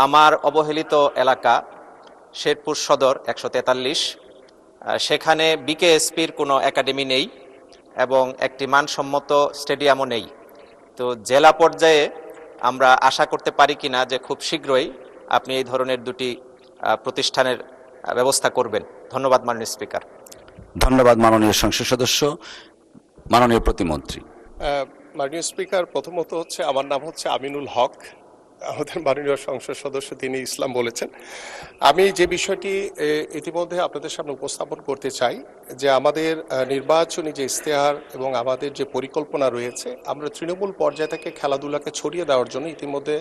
আমার অবহেলিত এলাকা শেরপুর সদর 143, সেখানে বিকেএসপির কোনো একাডেমি নেই এবং একটি মানসম্মত স্টেডিয়ামও নেই। তো জেলা পর্যায়ে আমরা আশা করতে পারি কিনা যে খুব শীঘ্রই আপনি এই ধরনের দুটি প্রতিষ্ঠানের ব্যবস্থা করবেন। ধন্যবাদ মাননীয় স্পিকার। ধন্যবাদ মাননীয় সংসদ সদস্য। মাননীয় প্রতিমন্ত্রী। মাননীয় স্পিকার, প্রথমত আমার নাম আমিনুল হক। আমাদের মাননীয় সংসদ সদস্য তিনি ইসলাম বলেছেন। আমি যে বিষয়টি ইতিমধ্যে আপনাদের সামনে উপস্থাপন করতে চাই যে আমাদের নির্বাচনী যে ইশতেহার এবং আমাদের যে পরিকল্পনা রয়েছে, আমরা তৃণমূল পর্যায় থেকে খেলাধুলাকে ছড়িয়ে দেওয়ার জন্য ইতিমধ্যে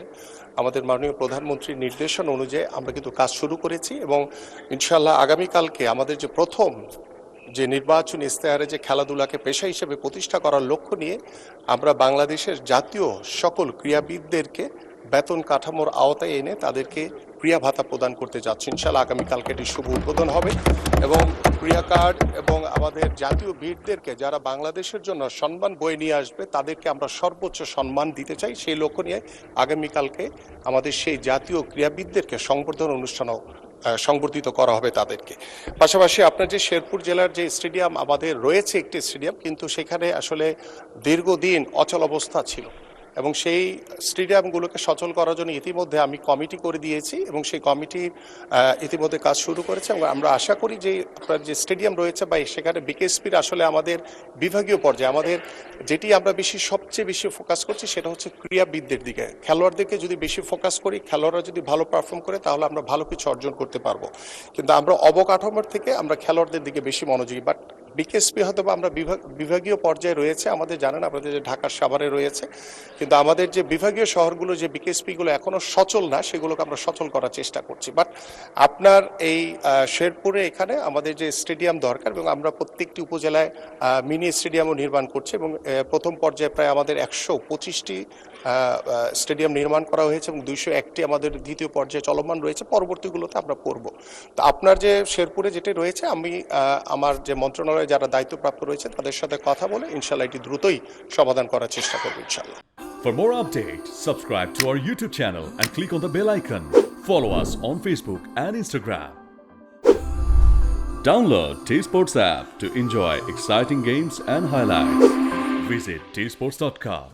আমাদের মাননীয় প্রধানমন্ত্রীর নির্দেশন অনুযায়ী আমরা কিন্তু কাজ শুরু করেছি এবং ইনশাআল্লাহ আগামীকালকে আমাদের যে প্রথম যে নির্বাচনী ইশতেহারে যে খেলাধুলাকে পেশা হিসেবে প্রতিষ্ঠা করার লক্ষ্য নিয়ে আমরা বাংলাদেশের জাতীয় সকল ক্রীড়াবিদদেরকে বেতন কাঠামোর আওতায় এনে তাদেরকে ক্রিয়া ভাতা প্রদান করতে যাচ্ছি। ইনশাআল্লাহ আগামীকালকে এটি শুভ উদ্বোধন হবে এবং ক্রিয়া কার্ড এবং আমাদের জাতীয় বীরদেরকে যারা বাংলাদেশের জন্য সম্মান বয়ে নিয়ে আসবে তাদেরকে আমরা সর্বোচ্চ সম্মান দিতে চাই। সেই লক্ষ্য নিয়ে আগামীকালকে আমাদের সেই জাতীয় ক্রীড়াবিদদেরকে সংবর্ধনা অনুষ্ঠানও সংবর্ধিত করা হবে তাদেরকে। পাশাপাশি আপনার যে শেরপুর জেলার যে স্টেডিয়াম আমাদের রয়েছে একটি স্টেডিয়াম, কিন্তু সেখানে আসলে দীর্ঘদিন অচল অবস্থা ছিল এবং সেই স্টেডিয়ামগুলোকে সচল করার জন্য ইতিমধ্যে আমি কমিটি করে দিয়েছি এবং সেই কমিটি ইতিমধ্যে কাজ শুরু করেছে এবং আমরা আশা করি যে আপনার যে স্টেডিয়াম রয়েছে বা সেখানে বিকেএসপির আসলে আমাদের বিভাগীয় পর্যায়ে আমাদের যেটি আমরা সবচেয়ে বেশি ফোকাস করছি সেটা হচ্ছে ক্রীড়াবিদদের দিকে। খেলোয়াড়দেরকে যদি বেশি ফোকাস করি, খেলোয়াড়রা যদি ভালো পারফর্ম করে তাহলে আমরা ভালো কিছু অর্জন করতে পারবো। কিন্তু আমরা অবকাঠামোর থেকে আমরা খেলোয়াড়দের দিকে বেশি মনোযোগী। বাট বিকেএসপি হয়তো বা আমরা বিভাগীয় পর্যায়ে রয়েছে, আমাদের জানেন আপনাদের যে ঢাকার সাভারে রয়েছে, কিন্তু আমাদের যে বিভাগীয় শহরগুলো যে বিকেএসপিগুলো এখনো সচল না সেগুলোকে আমরা সচল করার চেষ্টা করছি। বাট আপনার এই শেরপুরে এখানে আমাদের যে স্টেডিয়াম দরকার এবং আমরা প্রত্যেকটি উপজেলায় মিনি স্টেডিয়ামও নির্মাণ করছি এবং প্রথম পর্যায়ে প্রায় আমাদের 125টি স্টেডিয়াম নির্মাণ করা হয়েছে এবং 201টি আমাদের দ্বিতীয় পর্যায়ে চলমান রয়েছে। পরবর্তীগুলোতে আমরা করব। তো আপনার যে শেরপুরে যেটি রয়েছে, আমি আমার যে মন্ত্রণালয়ে যারা দায়িত্বপ্রাপ্ত রয়েছে তাদের সাথে কথা বলে ইনশাল্লাহ এটি দ্রুতই সমাধান করার চেষ্টা করব ইনশাল্লাহ। For more updates, subscribe to our YouTube channel and click on the bell icon. Follow us on Facebook and Instagram. Download T-Sports app to enjoy exciting games and highlights. Visit tsports.com.